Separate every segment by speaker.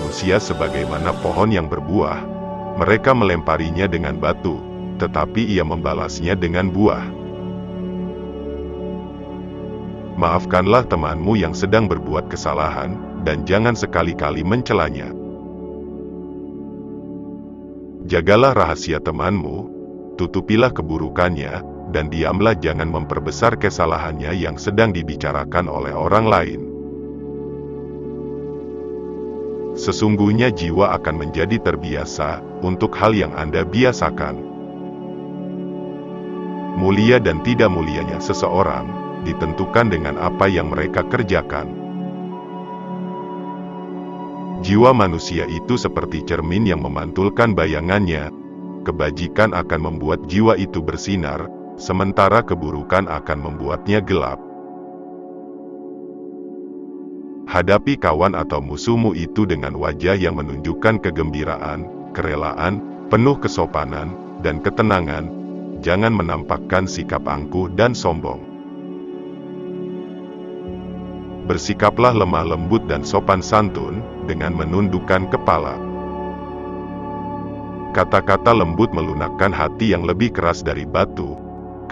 Speaker 1: manusia sebagaimana pohon yang berbuah. Mereka melemparinya dengan batu, tetapi ia membalasnya dengan buah. Maafkanlah temanmu yang sedang berbuat kesalahan, dan jangan sekali-kali mencelanya. Jagalah rahasia temanmu, tutupilah keburukannya, dan diamlah, jangan memperbesar kesalahannya yang sedang dibicarakan oleh orang lain. Sesungguhnya jiwa akan menjadi terbiasa untuk hal yang Anda biasakan. Mulia dan tidak mulianya seseorang ditentukan dengan apa yang mereka kerjakan. Jiwa manusia itu seperti cermin yang memantulkan bayangannya. Kebajikan akan membuat jiwa itu bersinar, sementara keburukan akan membuatnya gelap. Hadapi kawan atau musuhmu itu dengan wajah yang menunjukkan kegembiraan, kerelaan, penuh kesopanan, dan ketenangan. Jangan menampakkan sikap angkuh dan sombong. Bersikaplah lemah lembut dan sopan santun, dengan menundukkan kepala. Kata-kata lembut melunakkan hati yang lebih keras dari batu.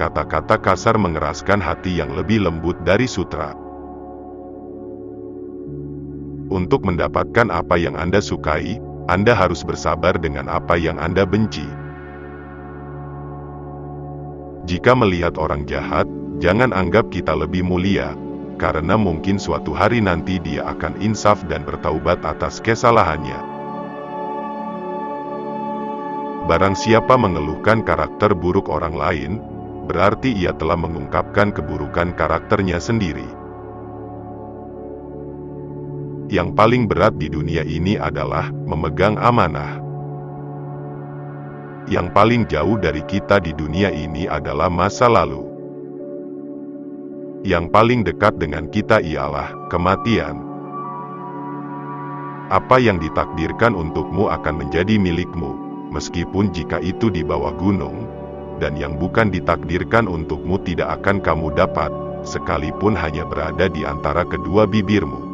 Speaker 1: Kata-kata kasar mengeraskan hati yang lebih lembut dari sutra. Untuk mendapatkan apa yang Anda sukai, Anda harus bersabar dengan apa yang Anda benci. Jika melihat orang jahat, jangan anggap kita lebih mulia, karena mungkin suatu hari nanti dia akan insaf dan bertaubat atas kesalahannya. Barang siapa mengeluhkan karakter buruk orang lain, berarti ia telah mengungkapkan keburukan karakternya sendiri. Yang paling berat di dunia ini adalah memegang amanah. Yang paling jauh dari kita di dunia ini adalah masa lalu. Yang paling dekat dengan kita ialah kematian. Apa yang ditakdirkan untukmu akan menjadi milikmu, meskipun jika itu di bawah gunung, dan yang bukan ditakdirkan untukmu tidak akan kamu dapat, sekalipun hanya berada di antara kedua bibirmu.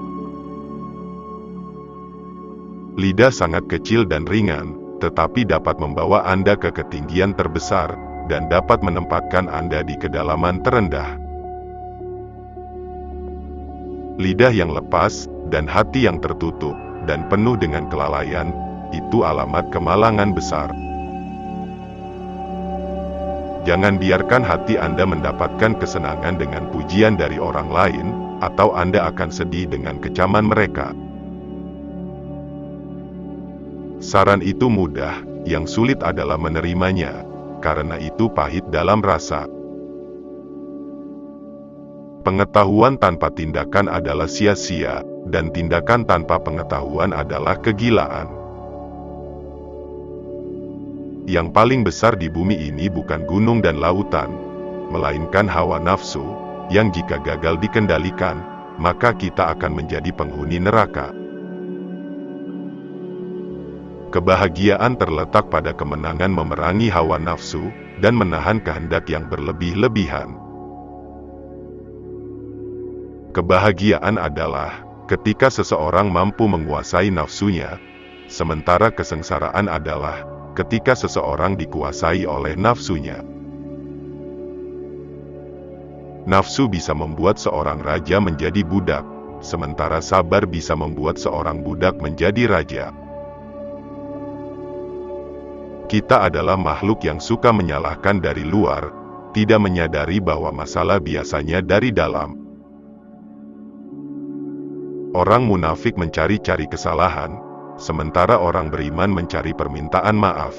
Speaker 1: Lidah sangat kecil dan ringan, tetapi dapat membawa Anda ke ketinggian terbesar, dan dapat menempatkan Anda di kedalaman terendah. Lidah yang lepas, dan hati yang tertutup, dan penuh dengan kelalaian, itu alamat kemalangan besar. Jangan biarkan hati Anda mendapatkan kesenangan dengan pujian dari orang lain, atau Anda akan sedih dengan kecaman mereka. Saran itu mudah, yang sulit adalah menerimanya, karena itu pahit dalam rasa. Pengetahuan tanpa tindakan adalah sia-sia, dan tindakan tanpa pengetahuan adalah kegilaan. Yang paling besar di bumi ini bukan gunung dan lautan, melainkan hawa nafsu, yang jika gagal dikendalikan, maka kita akan menjadi penghuni neraka. Kebahagiaan terletak pada kemenangan memerangi hawa nafsu, dan menahan kehendak yang berlebih-lebihan. Kebahagiaan adalah ketika seseorang mampu menguasai nafsunya, sementara kesengsaraan adalah ketika seseorang dikuasai oleh nafsunya. Nafsu bisa membuat seorang raja menjadi budak, sementara sabar bisa membuat seorang budak menjadi raja. Kita adalah makhluk yang suka menyalahkan dari luar, tidak menyadari bahwa masalah biasanya dari dalam. Orang munafik mencari-cari kesalahan, sementara orang beriman mencari permintaan maaf.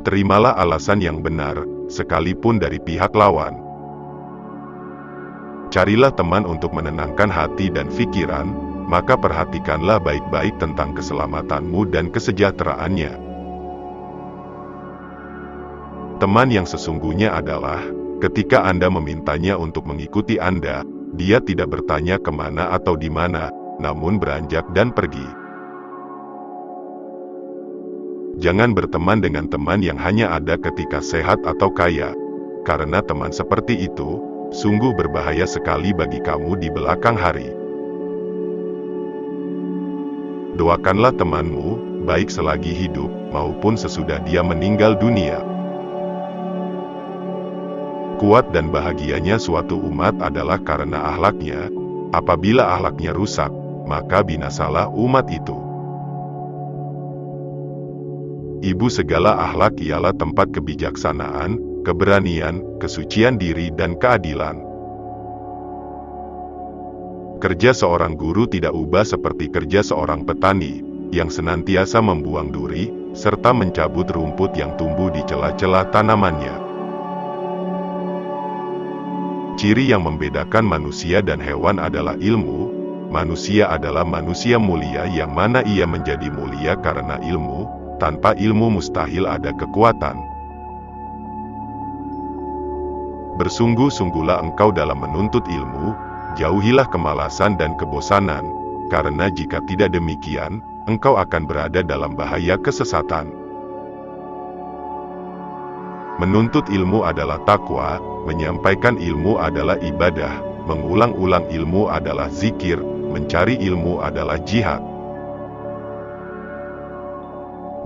Speaker 1: Terimalah alasan yang benar, sekalipun dari pihak lawan. Carilah teman untuk menenangkan hati dan pikiran, maka perhatikanlah baik-baik tentang keselamatanmu dan kesejahteraannya. Teman yang sesungguhnya adalah, ketika Anda memintanya untuk mengikuti Anda, dia tidak bertanya kemana atau di mana, namun beranjak dan pergi. Jangan berteman dengan teman yang hanya ada ketika sehat atau kaya, karena teman seperti itu sungguh berbahaya sekali bagi kamu di belakang hari. Doakanlah temanmu, baik selagi hidup, maupun sesudah dia meninggal dunia. Kuat dan bahagianya suatu umat adalah karena akhlaknya. Apabila akhlaknya rusak, maka binasalah umat itu. Ibu segala akhlak ialah tempat kebijaksanaan, keberanian, kesucian diri dan keadilan. Kerja seorang guru tidak ubah seperti kerja seorang petani, yang senantiasa membuang duri, serta mencabut rumput yang tumbuh di celah-celah tanamannya. Ciri yang membedakan manusia dan hewan adalah ilmu. Manusia adalah manusia mulia yang mana ia menjadi mulia karena ilmu. Tanpa ilmu mustahil ada kekuatan. Bersungguh-sungguhlah engkau dalam menuntut ilmu, jauhilah kemalasan dan kebosanan, karena jika tidak demikian, engkau akan berada dalam bahaya kesesatan. Menuntut ilmu adalah takwa, menyampaikan ilmu adalah ibadah, mengulang-ulang ilmu adalah zikir, mencari ilmu adalah jihad.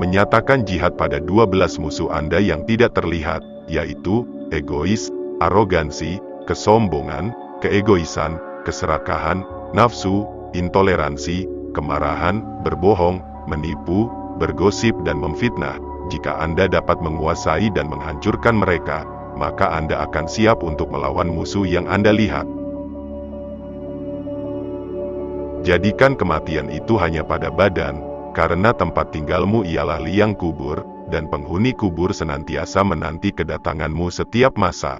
Speaker 1: Menyatakan jihad pada 12 musuh Anda yang tidak terlihat, yaitu egois, arogansi, kesombongan, keegoisan, keserakahan, nafsu, intoleransi, kemarahan, berbohong, menipu, bergosip dan memfitnah. Jika Anda dapat menguasai dan menghancurkan mereka, maka Anda akan siap untuk melawan musuh yang Anda lihat. Jadikan kematian itu hanya pada badan, karena tempat tinggalmu ialah liang kubur, dan penghuni kubur senantiasa menanti kedatanganmu setiap masa.